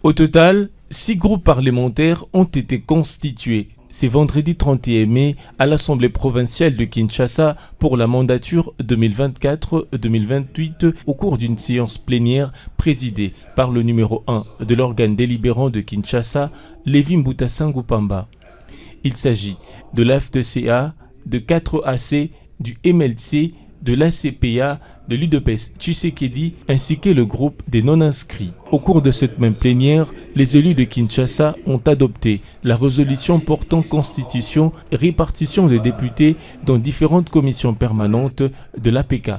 Au total, 6 groupes parlementaires ont été constitués. C'est vendredi 31 mai à l'Assemblée provinciale de Kinshasa pour la mandature 2024-2028 au cours d'une séance plénière présidée par le numéro 1 de l'organe délibérant de Kinshasa, Lévi Mbuta Ngupamba. Il s'agit de l'AFDCA, de 4 AC, du MLC, de l'ACPA, de l'UDPS Tshisekedi ainsi que le groupe des non-inscrits. Au cours de cette même plénière, les élus de Kinshasa ont adopté la résolution portant constitution et répartition des députés dans différentes commissions permanentes de l'APK.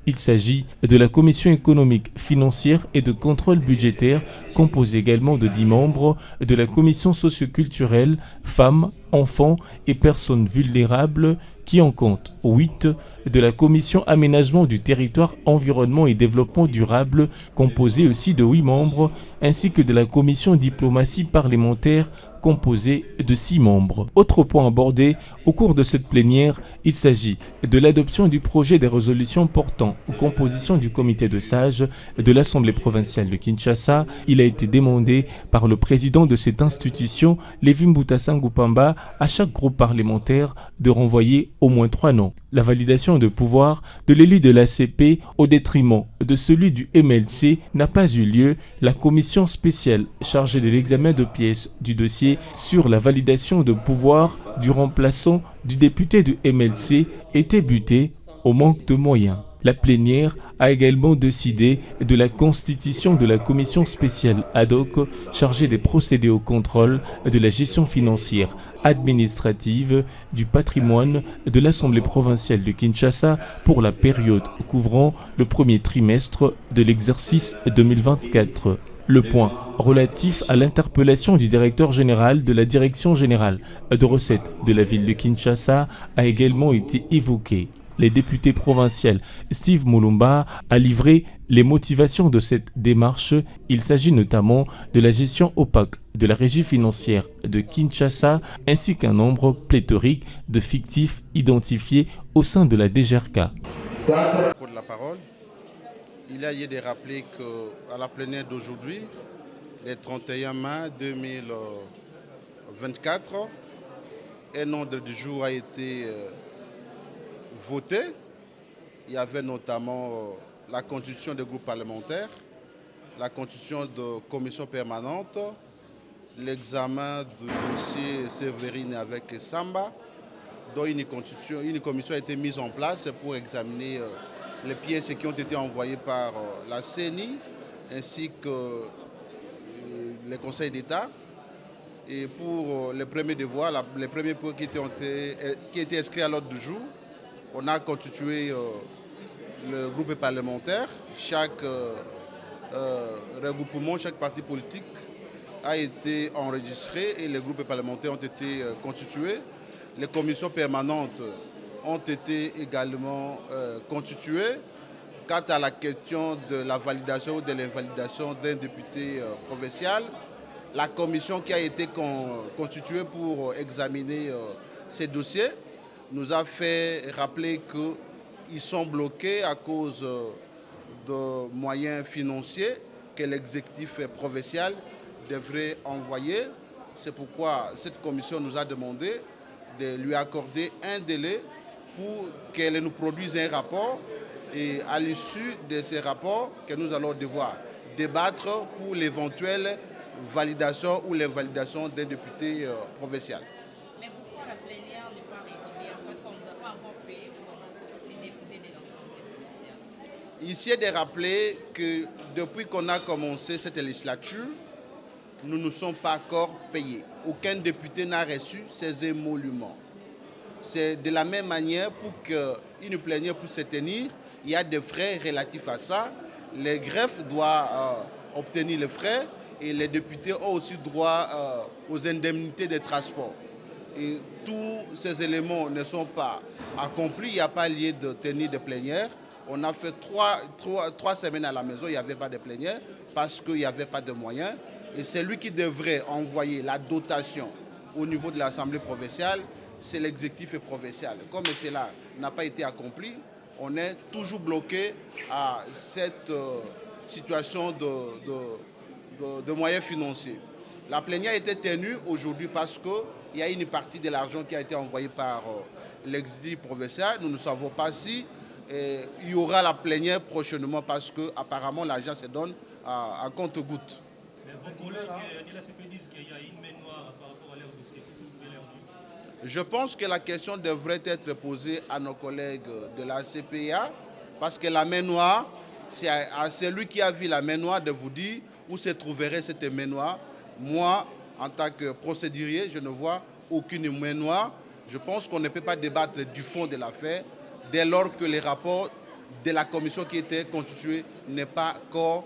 Il s'agit de la commission économique, financière et de contrôle budgétaire, composée également de 10 membres, de la commission socioculturelle, femmes, enfants et personnes vulnérables, qui en compte 8, de la commission aménagement du territoire, environnement et développement durable, composée aussi de 8 membres, ainsi que de la commission diplomatie parlementaire, composée de 6 membres. Autre point abordé au cours de cette plénière, il s'agit de l'adoption du projet de résolution portant aux compositions du comité de sages de l'Assemblée provinciale de Kinshasa. Il a été demandé par le président de cette institution, Lévi Mbuta Ngupamba, à chaque groupe parlementaire de renvoyer au moins 3 noms. La validation de pouvoir de l'élu de l'ACP au détriment de celui du MLC n'a pas eu lieu. La commission spéciale chargée de l'examen de pièces du dossier sur la validation de pouvoir du remplaçant du député du MLC était butée au manque de moyens. La plénière a également décidé de la constitution de la commission spéciale ad hoc chargée des procédés au contrôle de la gestion financière, administrative, du patrimoine de l'Assemblée provinciale de Kinshasa pour la période couvrant le premier trimestre de l'exercice 2024. Le point relatif à l'interpellation du directeur général de la Direction générale de recettes de la ville de Kinshasa a également été évoqué. Les députés provinciaux Steve Mulumba a livré les motivations de cette démarche. Il s'agit notamment de la gestion opaque de la régie financière de Kinshasa ainsi qu'un nombre pléthorique de fictifs identifiés au sein de la DGRK. Pour la parole, il a lieu de rappeler qu'à la plénière d'aujourd'hui, le 31 mai 2024, un ordre du jour a été voté. Il y avait notamment la constitution des groupes parlementaires, la constitution de commissions permanentes, l'examen du dossier Séverine avec Samba, dont une commission a été mise en place pour examiner les pièces qui ont été envoyées par la CENI ainsi que les conseils d'État. Et pour les premiers devoirs, les premiers points qui étaient inscrits à l'ordre du jour, on a constitué le groupe parlementaire. Chaque regroupement, chaque parti politique a été enregistré et les groupes parlementaires ont été constitués. Les commissions permanentes ont été également constituées. Quant à la question de la validation ou de l'invalidation d'un député provincial, la commission qui a été constituée pour examiner ces dossiers nous a fait rappeler qu'ils sont bloqués à cause de moyens financiers que l'exécutif provincial devrait envoyer. C'est pourquoi cette commission nous a demandé de lui accorder un délai pour qu'elle nous produise un rapport et à l'issue de ces rapports que nous allons devoir débattre pour l'éventuelle validation ou l'invalidation des députés provinciaux. Mais pourquoi la plénière n'est pas régulière? Parce qu'on ne nous a pas encore payé pour les députés de l'Assemblée provinciale. Ici est de rappeler que depuis qu'on a commencé cette législature, nous ne sommes pas encore payés. Aucun député n'a reçu ses émoluments. C'est de la même manière pour qu'une plénière puisse se tenir, il y a des frais relatifs à ça. Les greffes doivent obtenir les frais et les députés ont aussi droit aux indemnités de transport. Et tous ces éléments ne sont pas accomplis, il n'y a pas lieu de tenir de plénière. On a fait trois semaines à la maison, il n'y avait pas de plénière parce qu'il n'y avait pas de moyens. Et c'est lui qui devrait envoyer la dotation au niveau de l'Assemblée provinciale, c'est l'exécutif provincial. Comme cela n'a pas été accompli, on est toujours bloqué à cette situation de moyens financiers. La plénière a été tenue aujourd'hui parce qu'il y a une partie de l'argent qui a été envoyé par l'exécutif provincial. Nous ne savons pas si il y aura la plénière prochainement parce qu'apparemment l'argent se donne à compte-gouttes. Mais vos collègues de la CP disent qu'il y a une main noire par rapport à leur dossier. Qu'est-ce que vous pouvez leur dire? Je pense que la question devrait être posée à nos collègues de la CPA parce que la main noire, c'est à celui qui a vu la main noire de vous dire où se trouverait cette main noire. Moi, en tant que procédurier, je ne vois aucune main noire. Je pense qu'on ne peut pas débattre du fond de l'affaire dès lors que les rapports de la commission qui était constituée n'est pas encore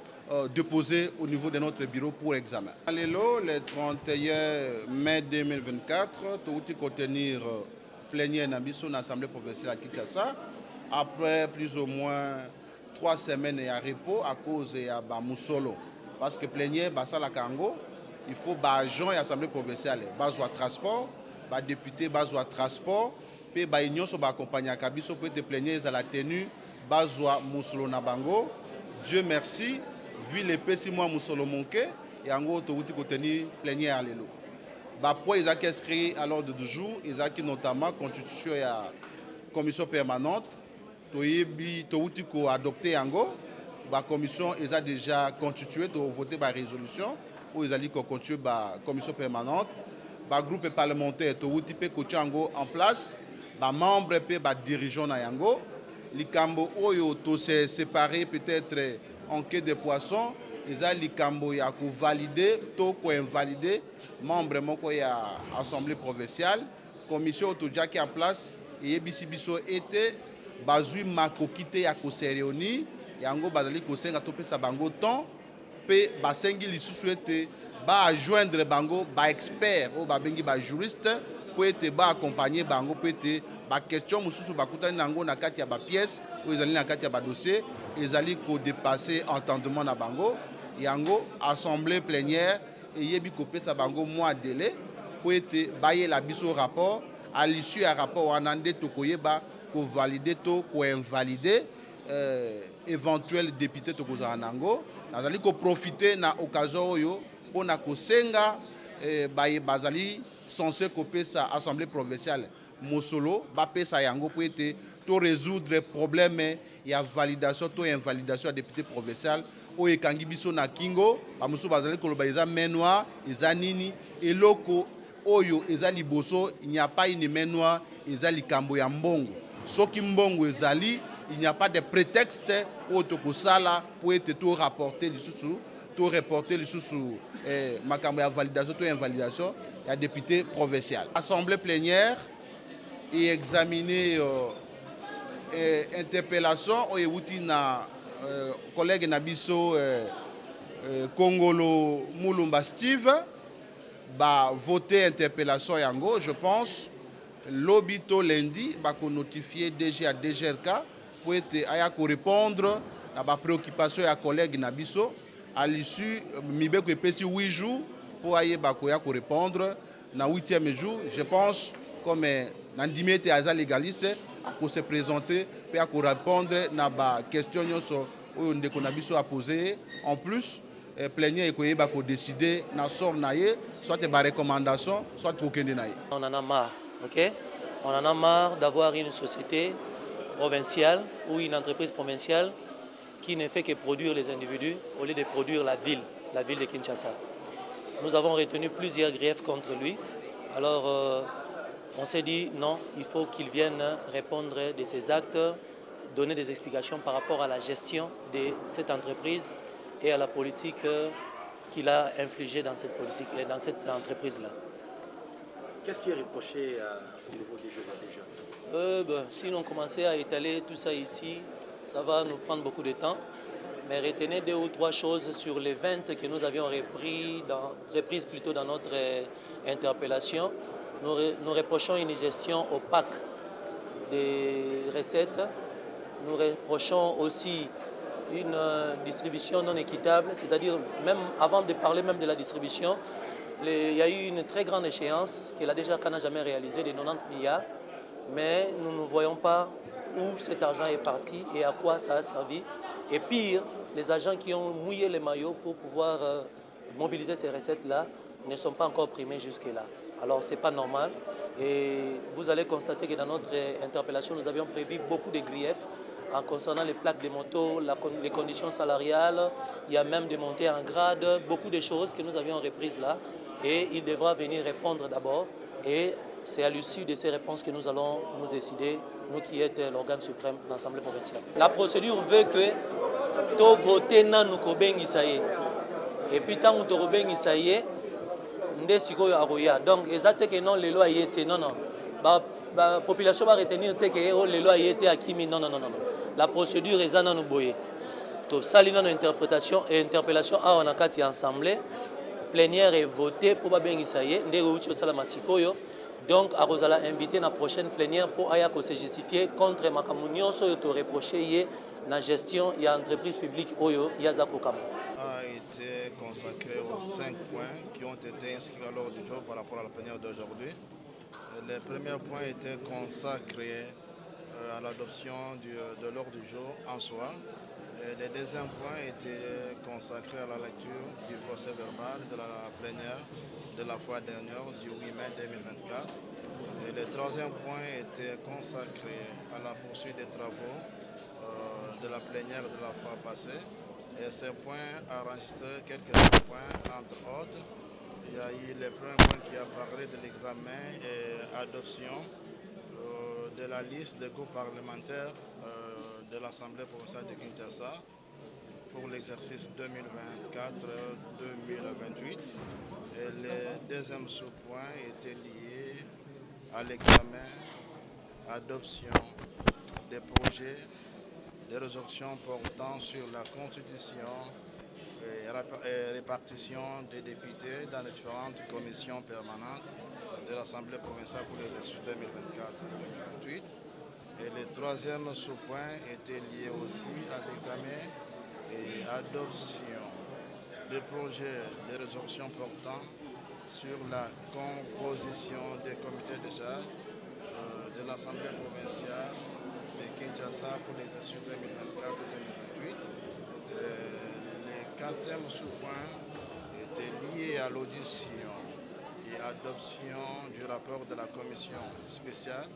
déposé au niveau de notre bureau pour examen. Le 31 mai 2024, tout contenir plénière dans l'Assemblée provinciale à Kinshasa. Après plus ou moins 3 semaines à repos à cause de Moussolo. Parce que plénière, ça la Kango, il faut que agent et l'Assemblée provinciale, besoin de transport, député, besoin de transport, puis l'union sur accompagner à Kabiso pour être plénière à la tenue, besoin de Moussolo Nabango. Dieu merci. Vu les petits mois Moussolo Monke, et en gros, tout tenir plénière à l'élo. Pour ils ont inscrit à l'ordre du jour, ils ont notamment constitution et la commission permanente, tout adopté en gros. La commission ils ont déjà constitué, voté la résolution, où ils ont constitué la commission permanente. Le groupe parlementaire tout en place, les membres et les dirigeants en Yango. Les cambo tout s'est séparé peut-être en quai de poissons, ils ont les cambo ya ko valider, tout ko invalider, membre moko ya assemblée provinciale, commission tout déjà qui en place et bisibiso était bazui mako kité ya ko cérémonie, yango bazali ko senga topé sa bango temps, pe basengi lisusu ete ba joindre bango ba expert ou ba bengi ba juriste pour être ba accompagner bango pour être ba question mususu bakutani nango na kati ya ba pièce ou ezali na kati ya ba dossier ezali ko dépasser entendement na bango yango assemblée plénière et yebi ko pesa bango mois délai pour être bailler la biso rapport à l'issue ya rapport wanande to koyeba ko valider to ko invalider éventuel député to kozala nango nazali ko profiter na occasion oyo pona ko senga baye bazali censé couper sa assemblée provinciale Mosolo ba pesa yango pour être to résoudre problème ya validation to invalidation ya député provincial o ekangi biso na kingo ba musu bazali koloba eza main noire eza nini eloko oyo eza liboso il n'y a pas une main noire eza likambo ya mbongo soki mbongo ezali il n'y a pas de prétexte au tokosala pour être tout rapporter lisusu tout reporter lisusu makambo ya validation to invalidation ya député provincial. Assemblée plénière et examiner interpellation au yewuti na collègue Nabiso Kongolo Mulumba Steve ba voter interpellation yango je pense lobito lundi ba ko notifier DG à DGRK pour être aya ko répondre na ba préoccupation ya collègue Nabiso à l'issue mibeko epesi 8 jours pour aller bakoya ko répondre na 8e jour je pense comme nandimete aza légaliste pour se présenter et à répondre na ba question nyonso oyo ndeko na biso a posé en plus plénière ekoyeba ko décider na sort na ye soit ba recommandation soit kokende na ye. On en a marre, OK? On en a marre d'avoir une société provinciale ou une entreprise provinciale qui ne fait que produire les individus au lieu de produire la ville de Kinshasa. Nous avons retenu plusieurs griefs contre lui. Alors, on s'est dit non, il faut qu'il vienne répondre de ses actes, donner des explications par rapport à la gestion de cette entreprise et à la politique qu'il a infligée dans cette politique et dans cette entreprise-là. Qu'est-ce qui est reproché au niveau des jeunes? Si on commençait à étaler tout ça ici, ça va nous prendre beaucoup de temps. Mais retenez 2 ou 3 choses sur les 20 que nous avions reprises plutôt dans notre interpellation. Nous reprochons une gestion opaque des recettes. Nous reprochons aussi une distribution non équitable, c'est-à-dire même avant de parler même de la distribution, il y a eu une très grande échéance que la DGRK n'a jamais réalisée de 90 milliards, mais nous ne voyons pas où cet argent est parti et à quoi ça a servi. Et pire, les agents qui ont mouillé les maillots pour pouvoir mobiliser ces recettes-là ne sont pas encore primées jusque-là. Alors, ce n'est pas normal. Et vous allez constater que dans notre interpellation, nous avions prévu beaucoup de griefs en concernant les plaques de moto, les conditions salariales. Il y a même des montées en grade, beaucoup de choses que nous avions reprises là. Et il devra venir répondre d'abord. Et c'est à l'issue de ces réponses que nous allons nous décider, nous qui sommes l'organe suprême de l'Assemblée provinciale. La procédure veut que tout voter dans nous et puis tant que nous avons donc, exactement que non, les lois y étaient. Non, non. La population va retenir que les lois y étaient à Kimi. Non, non, non, non. La procédure est dans nos boyers. Donc, ça, c'est une interprétation et interpellation à on a quatre assemblées. Plénière est votée pour bien essayer. Donc, à Rosala invité dans la prochaine plénière pour se justifier contre Makamounion, sur le reproché la gestion et l'entreprise publique Oyo Yazakokam. A été consacré aux 5 points qui ont été inscrits à l'ordre du jour par rapport à la plénière d'aujourd'hui. Les premiers points étaient consacrés à l'adoption de l'ordre du jour en soi. Et les deuxièmes points étaient consacrés à la lecture du procès verbal de la plénière de la fois dernière du 8 mai 2024. Et le troisième point était consacré à la poursuite des travaux de la plénière de la fois passée. Et ces points a enregistré quelques points, entre autres. Il y a eu le premier point qui a parlé de l'examen et adoption de la liste des groupes parlementaires de l'Assemblée provinciale de Kinshasa pour l'exercice 2024-2028. Et le deuxième sous-point était lié à l'examen, adoption des projets de résolutions portant sur la constitution et répartition des députés dans les différentes commissions permanentes de l'Assemblée provinciale pour l'exercice 2024-2028. Et le troisième sous-point était lié aussi à l'examen et adoption des projets de résolution portant sur la composition des comités de charge de l'Assemblée provinciale de Kinshasa pour l'exercice 2024-2028. Le quatrième sous-point était lié à l'audition et adoption du rapport de la commission spéciale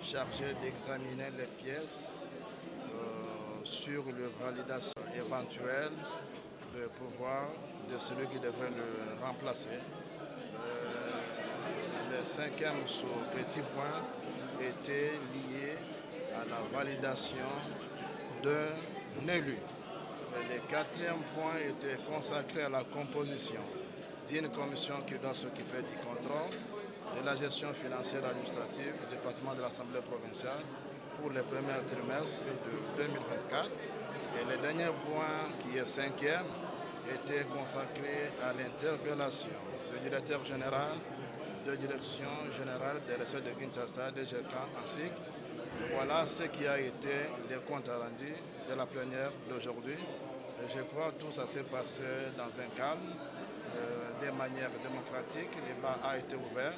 chargée d'examiner les pièces sur la validation éventuelle du pouvoir de celui qui devrait le remplacer. Le cinquième sous-petit point était lié à la validation d'un élu. Le quatrième point était consacré à la composition d'une commission qui doit s'occuper du contrôle de la gestion financière administrative du département de l'Assemblée provinciale pour le premier trimestre de 2024. Et le dernier point, qui est cinquième, était consacré à l'interpellation du directeur général de Direction générale des recettes de Kinshasa, DGK, ainsi que voilà ce qui a été le compte rendu de la plénière d'aujourd'hui. Je crois que tout ça s'est passé dans un calme, de manière démocratique. Le débat a été ouvert.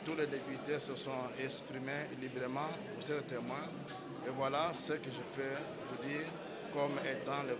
Tous les députés se sont exprimés librement, vous êtes témoins. Et voilà ce que je peux vous dire comme étant le